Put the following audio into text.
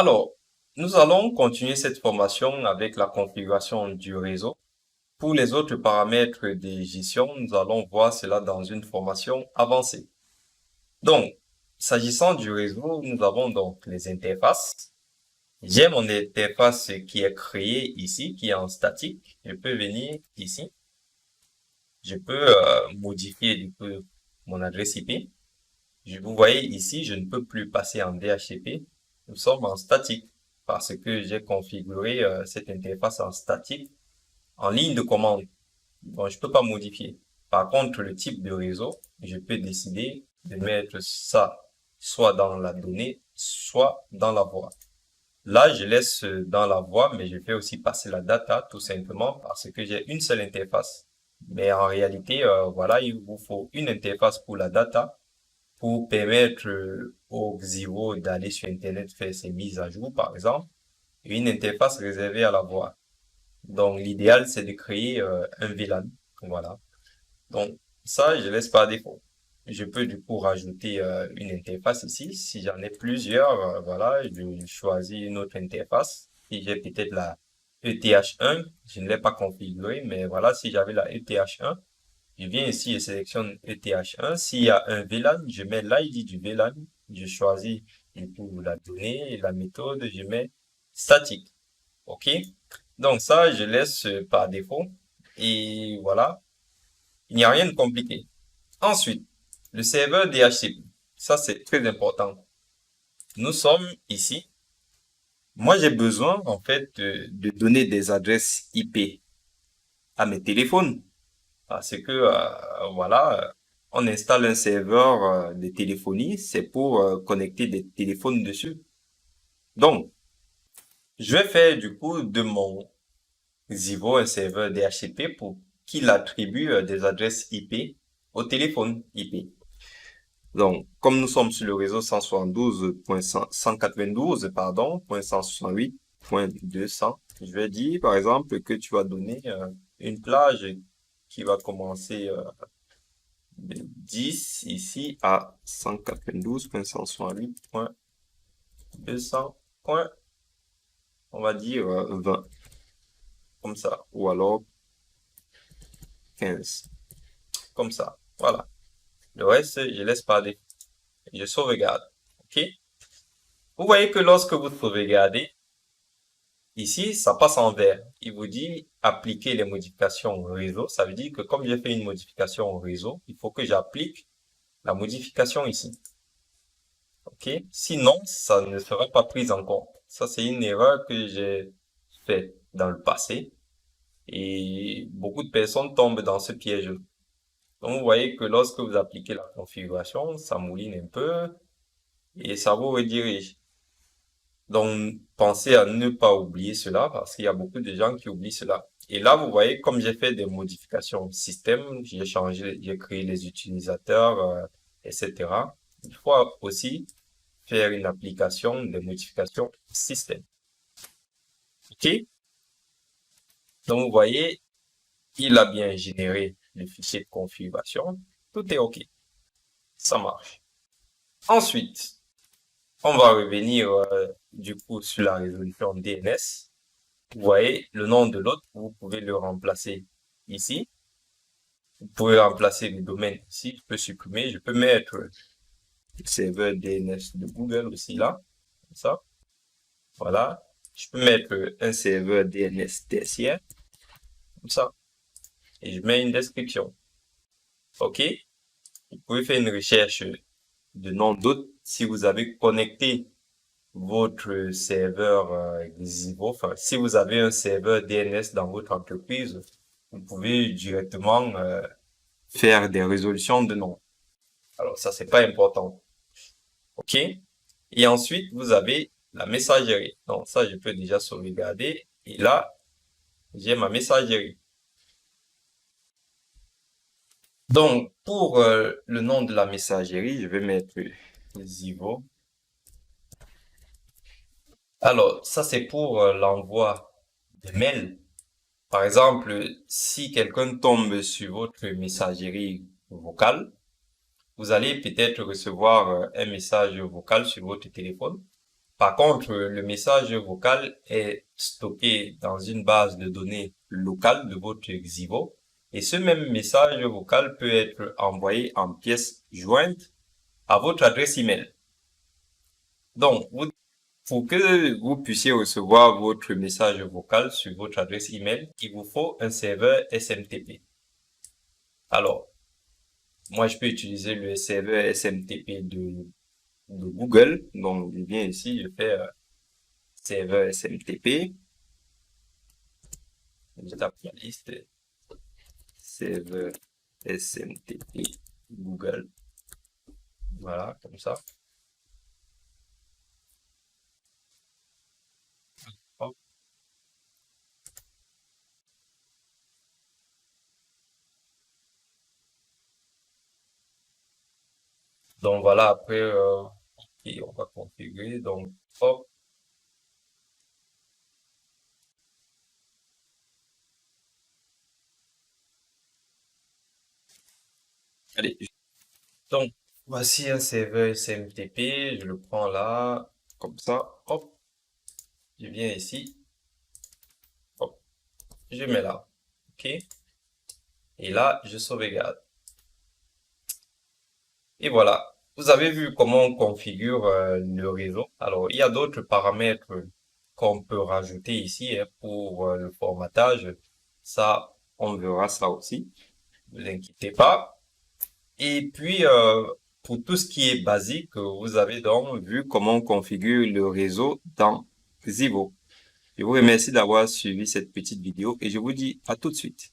Alors, nous allons continuer cette formation avec la configuration du réseau. Pour les autres paramètres de gestion, nous allons voir cela dans une formation avancée. Donc, s'agissant du réseau, nous avons donc les interfaces. J'ai mon interface qui est créée ici, qui est en statique. Je peux venir ici. Je peux modifier du coup mon adresse IP. Vous voyez ici, je ne peux plus passer en DHCP. Nous sommes en statique parce que j'ai configuré cette interface en statique en ligne de commande. Bon, je peux pas modifier. Par contre, le type de réseau, je peux décider de mettre ça soit dans la donnée, soit dans la voie. Là, je laisse dans la voie, mais je fais aussi passer la data tout simplement parce que j'ai une seule interface. Mais en réalité, voilà, il vous faut une interface pour la data pour permettre au Xero d'aller sur Internet faire ses mises à jour, par exemple, et une interface réservée à la voix. Donc, l'idéal, c'est de créer un VLAN. Voilà. Donc, ça, je laisse par défaut. Je peux du coup rajouter une interface ici. Si j'en ai plusieurs, voilà, je choisis une autre interface. Si j'ai peut-être la ETH1, je ne l'ai pas configurée, mais voilà, si j'avais la ETH1, je viens ici et sélectionne ETH1. S'il y a un VLAN, je mets l'ID du VLAN. Je choisis du coup la donnée et la méthode. Je mets statique. OK? Donc ça, je laisse par défaut. Et voilà. Il n'y a rien de compliqué. Ensuite, le serveur DHCP. Ça, c'est très important. Nous sommes ici. Moi, j'ai besoin, en fait, de donner des adresses IP à mes téléphones. Parce que, voilà, on installe un serveur de téléphonie, c'est pour connecter des téléphones dessus. Donc, je vais faire du coup de mon Xero un serveur DHCP pour qu'il attribue des adresses IP au téléphone IP. Donc, comme nous sommes sur le réseau 172.192, pardon, .168.200, je vais dire, par exemple, que tu vas donner une plage qui va commencer de 10 ici à 192.168.200. On va dire 20, comme ça, ou alors 15, comme ça. Voilà. Le reste, je laisse parler. Je sauvegarde. OK? Vous voyez que lorsque vous sauvegardez, ici, ça passe en vert. Il vous dit appliquer les modifications au réseau. Ça veut dire que comme j'ai fait une modification au réseau, il faut que j'applique la modification ici. OK? Sinon, ça ne sera pas pris en compte. Ça, c'est une erreur que j'ai faite dans le passé. Et beaucoup de personnes tombent dans ce piège. Donc, vous voyez que lorsque vous appliquez la configuration, ça mouline un peu et ça vous redirige. Donc, pensez à ne pas oublier cela parce qu'il y a beaucoup de gens qui oublient cela. Et là, vous voyez, comme j'ai fait des modifications système, j'ai changé, j'ai créé les utilisateurs, etc. Il faut aussi faire une application de modification système. OK? Donc, vous voyez, il a bien généré le fichier de configuration. Tout est OK. Ça marche. Ensuite, on va revenir du coup sur la résolution DNS. Vous voyez le nom de l'autre, vous pouvez le remplacer ici. Vous pouvez remplacer le domaine ici. Je peux supprimer. Je peux mettre le serveur DNS de Google aussi là. Comme ça. Voilà. Je peux mettre un serveur DNS tertiaire. Comme ça. Et je mets une description. OK. Vous pouvez faire une recherche de nom d'autres si vous avez connecté votre serveur Xero. Enfin, si vous avez un serveur DNS dans votre entreprise, vous pouvez directement faire des résolutions de nom. Alors ça, c'est pas important. OK? Et ensuite, vous avez la messagerie. Donc ça, je peux déjà sauvegarder. Et là, j'ai ma messagerie. Donc, pour le nom de la messagerie, je vais mettre Xero. Alors, ça, c'est pour l'envoi de mails. Par exemple, si quelqu'un tombe sur votre messagerie vocale, vous allez peut-être recevoir un message vocal sur votre téléphone. Par contre, le message vocal est stocké dans une base de données locale de votre Xivo et ce même message vocal peut être envoyé en pièces jointes à votre adresse email. Donc, pour que vous puissiez recevoir votre message vocal sur votre adresse email, il vous faut un serveur SMTP. Alors, moi, je peux utiliser le serveur SMTP de Google. Donc, je viens ici, je fais serveur SMTP. Je tape la liste. Serveur SMTP Google. Voilà, comme ça. Hop. Donc, voilà, après, et on va configurer. Donc, hop. Allez. Donc, voici un serveur SMTP. Je le prends là, comme ça. Hop. Je viens ici. Hop. Je mets là. OK. Et là, je sauvegarde. Et voilà. Vous avez vu comment on configure le réseau. Alors, il y a d'autres paramètres qu'on peut rajouter ici hein, pour le formatage. Ça, on verra ça aussi. Ne vous inquiétez pas. Et puis, pour tout ce qui est basique, vous avez donc vu comment on configure le réseau dans Xivo. Je vous remercie d'avoir suivi cette petite vidéo et je vous dis à tout de suite.